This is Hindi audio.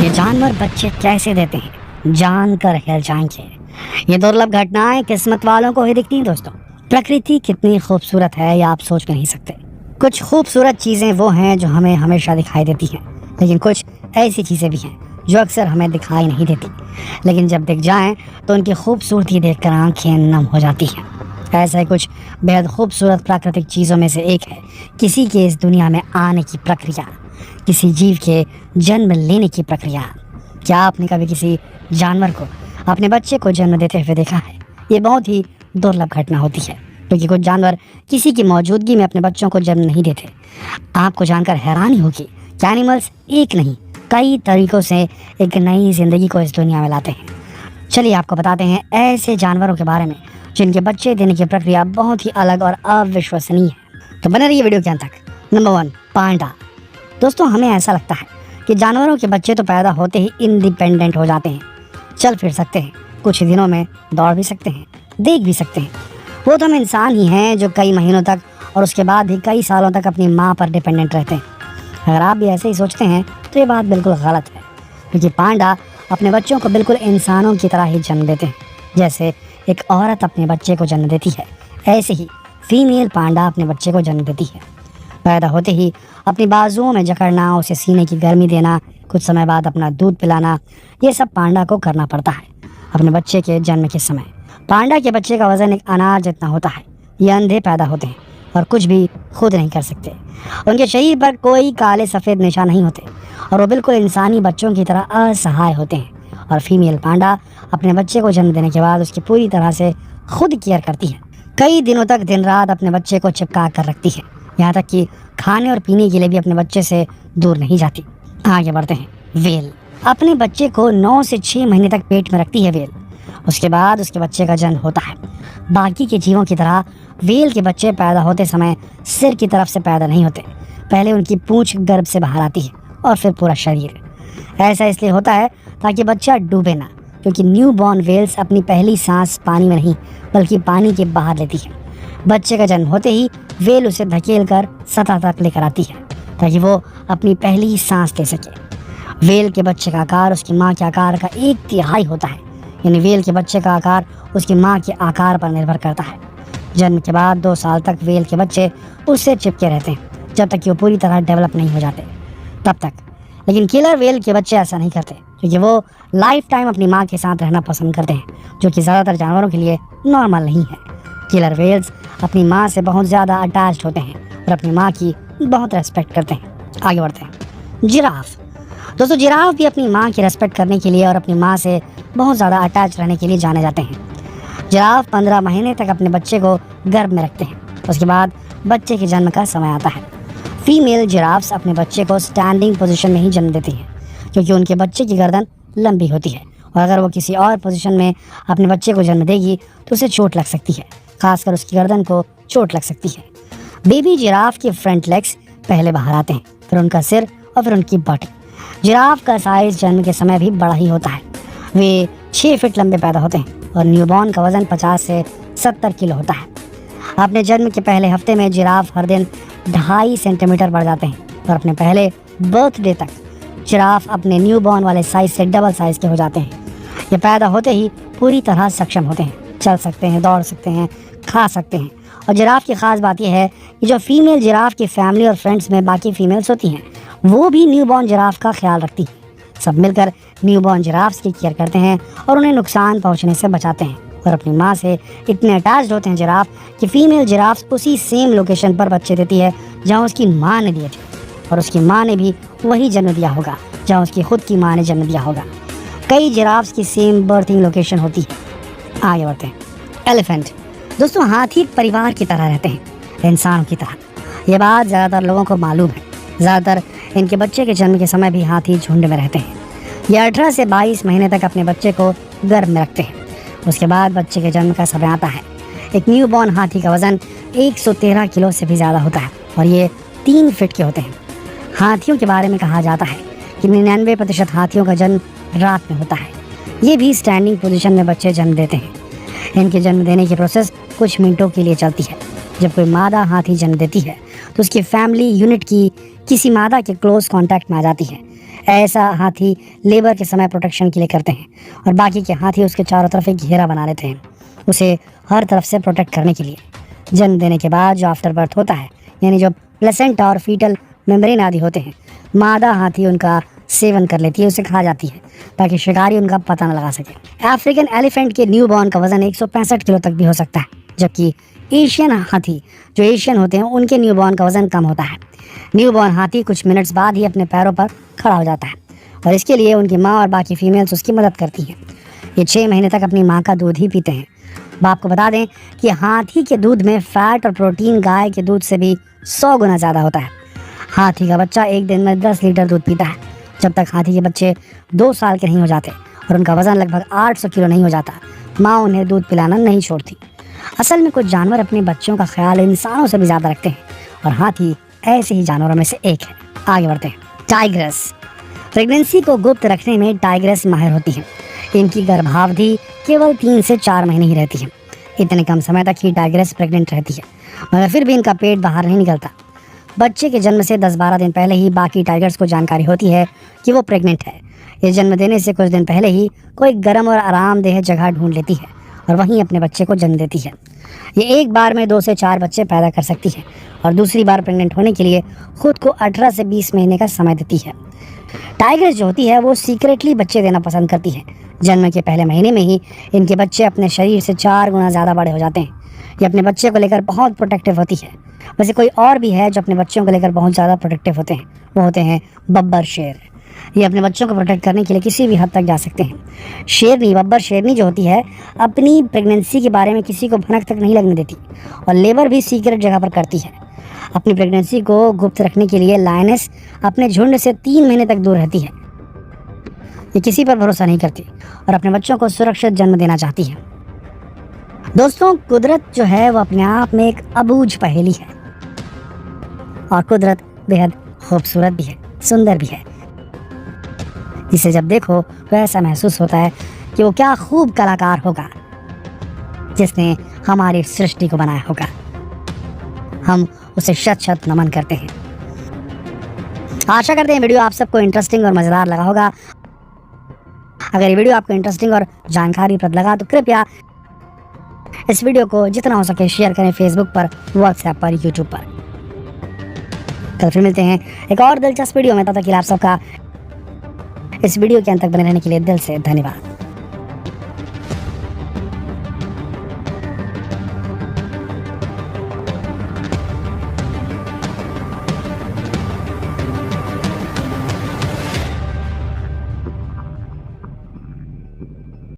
ये जानवर बच्चे कैसे देते हैं, जानकर हैर जाएंगे। ये दुर्लभ घटनाएं किस्मत वालों को ही दिखती हैं। दोस्तों, प्रकृति कितनी खूबसूरत है ये आप सोच नहीं सकते। कुछ खूबसूरत चीज़ें वो हैं जो हमें हमेशा दिखाई देती हैं, लेकिन कुछ ऐसी चीज़ें भी हैं जो अक्सर हमें दिखाई नहीं देती, लेकिन जब दिख जाएं तो उनकी खूबसूरती देखकर आंखें नम हो जाती हैं। ऐसा ही कुछ बेहद खूबसूरत प्राकृतिक चीज़ों में से एक है किसी के इस दुनिया में आने की प्रक्रिया, किसी जीव के जन्म लेने की प्रक्रिया। क्या आपने कभी किसी जानवर को अपने बच्चे को जन्म देते हुए देखा है? ये बहुत ही दुर्लभ घटना होती है, क्योंकि कुछ जानवर किसी की मौजूदगी में अपने बच्चों को जन्म नहीं देते। आपको जानकर हैरानी होगी कि एनिमल्स एक नहीं कई तरीकों से एक नई जिंदगी को इस दुनिया में लाते हैं। चलिए आपको बताते हैं ऐसे जानवरों के बारे में जिनके बच्चे देने की प्रक्रिया बहुत ही अलग और अविश्वसनीय है। तो बने रहिए वीडियो के अंत तक। नंबर 1, पांडा। दोस्तों, हमें ऐसा लगता है कि जानवरों के बच्चे तो पैदा होते ही इंडिपेंडेंट हो जाते हैं, चल फिर सकते हैं, कुछ दिनों में दौड़ भी सकते हैं, देख भी सकते हैं। वो तो हम इंसान ही हैं जो कई महीनों तक और उसके बाद भी कई सालों तक अपनी माँ पर डिपेंडेंट रहते हैं। अगर आप भी ऐसे ही सोचते हैं तो ये बात बिल्कुल गलत है, क्योंकि पांडा अपने बच्चों को बिल्कुल इंसानों की तरह ही जन्म देते हैं। जैसे एक औरत अपने बच्चे को जन्म देती है, ऐसे ही फीमेल पांडा अपने बच्चे को जन्म देती है। पैदा होते ही अपनी बाजुओं में जकड़ना, उसे सीने की गर्मी देना, कुछ समय बाद अपना दूध पिलाना, ये सब पांडा को करना पड़ता है। अपने बच्चे के जन्म के समय पांडा के बच्चे का वजन एक अनार जितना होता है। ये अंधे पैदा होते हैं और कुछ भी खुद नहीं कर सकते। उनके शरीर पर कोई काले सफ़ेद निशान नहीं होते और वो बिल्कुल इंसानी बच्चों की तरह असहाय होते हैं। और फीमेल पांडा अपने बच्चे को जन्म देने के बाद उसकी पूरी तरह से खुद केयर करती है। कई दिनों तक दिन रात अपने बच्चे को चिपका कर रखती है, यहाँ तक कि खाने और पीने के लिए भी अपने बच्चे से दूर नहीं जाती। आगे बढ़ते हैं। वेल अपने बच्चे को 9 से 6 महीने तक पेट में रखती है वेल। उसके बाद उसके बच्चे का जन्म होता है। बाकी के जीवों की तरह वेल के बच्चे पैदा होते समय सिर की तरफ से पैदा नहीं होते। पहले उनकी पूंछ गर्भ से बाहर आती है और फिर पूरा शरीर। ऐसा इसलिए होता है ताकि बच्चा डूबे ना, क्योंकि न्यू बॉर्न वेल्स अपनी पहली सांस पानी में नहीं बल्कि पानी के बाहर लेती है। बच्चे का जन्म होते ही वेल उसे धकेल कर सतह तक लेकर आती है ताकि वो अपनी पहली सांस ले सके। वेल के बच्चे का आकार उसकी माँ के आकार का 1/3 होता है, यानी वेल के बच्चे का आकार उसकी माँ के आकार पर निर्भर करता है। जन्म के बाद 2 साल तक वेल के बच्चे उससे चिपके रहते हैं, जब तक कि वो पूरी तरह डेवलप नहीं हो जाते तब तक। लेकिन किलर वेल के बच्चे ऐसा नहीं करते, क्योंकि वो लाइफ टाइम अपनी माँ के साथ रहना पसंद करते हैं, जो कि ज़्यादातर जानवरों के लिए नॉर्मल नहीं है। किलर वेल्स अपनी माँ से बहुत ज़्यादा अटैच्ड होते हैं और अपनी माँ की बहुत रेस्पेक्ट करते हैं। आगे बढ़ते हैं। जिराफ। दोस्तों, जिराफ भी अपनी माँ की रेस्पेक्ट करने के लिए और अपनी माँ से बहुत ज़्यादा अटैच रहने के लिए जाने जाते हैं। जिराफ 15 महीने तक अपने बच्चे को गर्भ में रखते हैं। उसके बाद बच्चे के जन्म का समय आता है। फीमेल जिराफ्स अपने बच्चे को स्टैंडिंग पोजीशन में ही जन्म देती हैं, क्योंकि उनके बच्चे की गर्दन लंबी होती है और अगर वो किसी और पोजीशन में अपने बच्चे को जन्म देगी तो उसे चोट लग सकती है, खासकर उसकी गर्दन को चोट लग सकती है। बेबी जिराफ के फ्रंट लेग्स पहले बाहर आते हैं, फिर उनका सिर और फिर उनकी बॉडी। जिराफ का साइज जन्म के समय भी बड़ा ही होता है। वे 6 फीट लंबे पैदा होते हैं और न्यूबॉर्न का वजन 50 से 70 किलो होता है। अपने जन्म के पहले हफ्ते में जिराफ हर दिन 2.5 सेंटीमीटर बढ़ जाते हैं और अपने पहले बर्थडे तक जिराफ अपने न्यूबॉर्न वाले साइज से डबल साइज के हो जाते हैं। ये पैदा होते ही पूरी तरह सक्षम होते हैं, चल सकते हैं, दौड़ सकते हैं, खा सकते हैं। और जिराफ की ख़ास बात यह है कि जो फीमेल जिराफ की फैमिली और फ्रेंड्स में बाकी फीमेल्स होती हैं, वो भी न्यूबॉर्न जिराफ का ख्याल रखती हैं। सब मिलकर न्यूबॉर्न जिराफ्स की केयर करते हैं और उन्हें नुकसान पहुंचने से बचाते हैं। और अपनी माँ से इतने अटैच्ड होते हैं जिराफ कि फीमेल जिराफ्स उसी सेम लोकेशन पर बच्चे देती है जहाँ उसकी माँ ने दिए थे, और उसकी माँ ने भी वही जन्म दिया होगा जहाँ उसकी खुद की माँ ने जन्म दिया होगा। कई जिराफ्स की सेम बर्थिंग लोकेशन होती है। आगे बढ़ते हैं। एलिफेंट। दोस्तों, हाथी परिवार की तरह रहते हैं, इंसानों की तरह। ये बात ज़्यादातर लोगों को मालूम है। ज़्यादातर इनके बच्चे के जन्म के समय भी हाथी झुंड में रहते हैं। ये 18 से 22 महीने तक अपने बच्चे को गर्भ में रखते हैं। उसके बाद बच्चे के जन्म का समय आता है। एक न्यू बॉर्न हाथी का वज़न 113 किलो से भी ज़्यादा होता है और ये 3 फीट के होते हैं। हाथियों के बारे में कहा जाता है कि 99% हाथियों का जन्म रात में होता है। ये भी स्टैंडिंग पोजीशन में बच्चे जन्म देते हैं। इनके जन्म देने की प्रोसेस कुछ मिनटों के लिए चलती है। जब कोई मादा हाथी जन्म देती है तो उसकी फैमिली यूनिट की किसी मादा के क्लोज कांटेक्ट में आ जाती है। ऐसा हाथी लेबर के समय प्रोटेक्शन के लिए करते हैं और बाकी के हाथी उसके चारों तरफ एक घेरा बना लेते हैं उसे हर तरफ से प्रोटेक्ट करने के लिए। जन्म देने के बाद जो आफ्टर बर्थ होता है, यानी जो प्लेसेंटा और फीटल मेम्ब्रेन आदि होते हैं, मादा हाथी उनका सेवन कर लेती है, उसे खा जाती है ताकि शिकारी उनका पता न लगा सके। अफ्रीकन एलिफेंट के न्यूबॉर्न का वजन 165 किलो तक भी हो सकता है, जबकि एशियन हाथी जो एशियन होते हैं उनके न्यूबॉर्न का वजन कम होता है। न्यूबॉर्न हाथी कुछ मिनट्स बाद ही अपने पैरों पर खड़ा हो जाता है और इसके लिए उनकी माँ और बाकी फीमेल्स उसकी मदद करती हैं। ये 6 महीने तक अपनी माँ का दूध ही पीते हैं। अब आपको बता दें कि हाथी के दूध में फैट और प्रोटीन गाय के दूध से भी 100 गुना ज़्यादा होता है। हाथी का बच्चा एक दिन में 10 लीटर दूध पीता है। जब तक हाथी के बच्चे 2 साल के नहीं हो जाते और उनका वजन लगभग 800 किलो नहीं हो जाता, माँ उन्हें दूध पिलाना नहीं छोड़ती। असल में कुछ जानवर अपने बच्चों का ख्याल इंसानों से भी ज़्यादा रखते हैं और हाथी ऐसे ही जानवरों में से एक है। आगे बढ़ते हैं। टाइग्रेस। प्रेगनेंसी को गुप्त रखने में टाइग्रेस माहिर होती हैं। इनकी गर्भावधि केवल 3 से 4 महीने ही रहती है। इतने कम समय तक ही टाइग्रेस प्रेग्नेंट रहती है, मगर फिर भी इनका पेट बाहर नहीं निकलता। बच्चे के जन्म से 10-12 दिन पहले ही बाकी टाइगर्स को जानकारी होती है कि वो प्रेग्नेंट है। ये जन्म देने से कुछ दिन पहले ही कोई गर्म और आरामदेह जगह ढूंढ लेती है और वहीं अपने बच्चे को जन्म देती है। ये एक बार में 2 से 4 बच्चे पैदा कर सकती है और दूसरी बार प्रेग्नेंट होने के लिए खुद को 18 से 20 महीने का समय देती है। टाइग्रेस जो होती है वो सीक्रेटली बच्चे देना पसंद करती है। जन्म के पहले महीने में ही इनके बच्चे अपने शरीर से 4 गुना ज़्यादा बड़े हो जाते हैं। ये अपने बच्चे को लेकर बहुत प्रोटेक्टिव होती है। वैसे कोई और भी है जो अपने बच्चों को लेकर बहुत ज़्यादा प्रोटेक्टिव होते हैं, वो होते हैं बब्बर शेर। ये अपने बच्चों को प्रोटेक्ट करने के लिए किसी भी हद तक जा सकते हैं। शेरनी, बब्बर शेरनी जो होती है, अपनी प्रेगनेंसी के बारे में किसी को भनक तक नहीं लगने देती और लेबर भी सीक्रेट जगह पर करती है। अपनी प्रेगनेंसी को गुप्त रखने के लिए लायनेस अपने झुंड से 3 महीने तक दूर रहती है। ये किसी पर भरोसा नहीं करती और अपने बच्चों को सुरक्षित जन्म देना चाहती है। दोस्तों, कुदरत जो है वो अपने आप में एक अबूझ पहेली है और कुदरत बेहद खूबसूरत भी है, सुंदर भी है, जिसे जब देखो तो ऐसा महसूस होता है कि वो क्या खूब कलाकार होगा जिसने हमारी सृष्टि को बनाया होगा। हम उसे शत शत नमन करते हैं। आशा करते हैं वीडियो आप सबको इंटरेस्टिंग और मज़ेदार लगा होगा। अगर ये वीडियो आपको इंटरेस्टिंग और जानकारीप्रद लगा तो कृपया इस वीडियो को जितना हो सके शेयर करें, फेसबुक पर, व्हाट्सएप पर, यूट्यूब पर। कल फिर मिलते हैं एक और दिलचस्प वीडियो में। तब तक के लिए आप सबका इस वीडियो के अंत तक बने रहने के लिए दिल से धन्यवाद।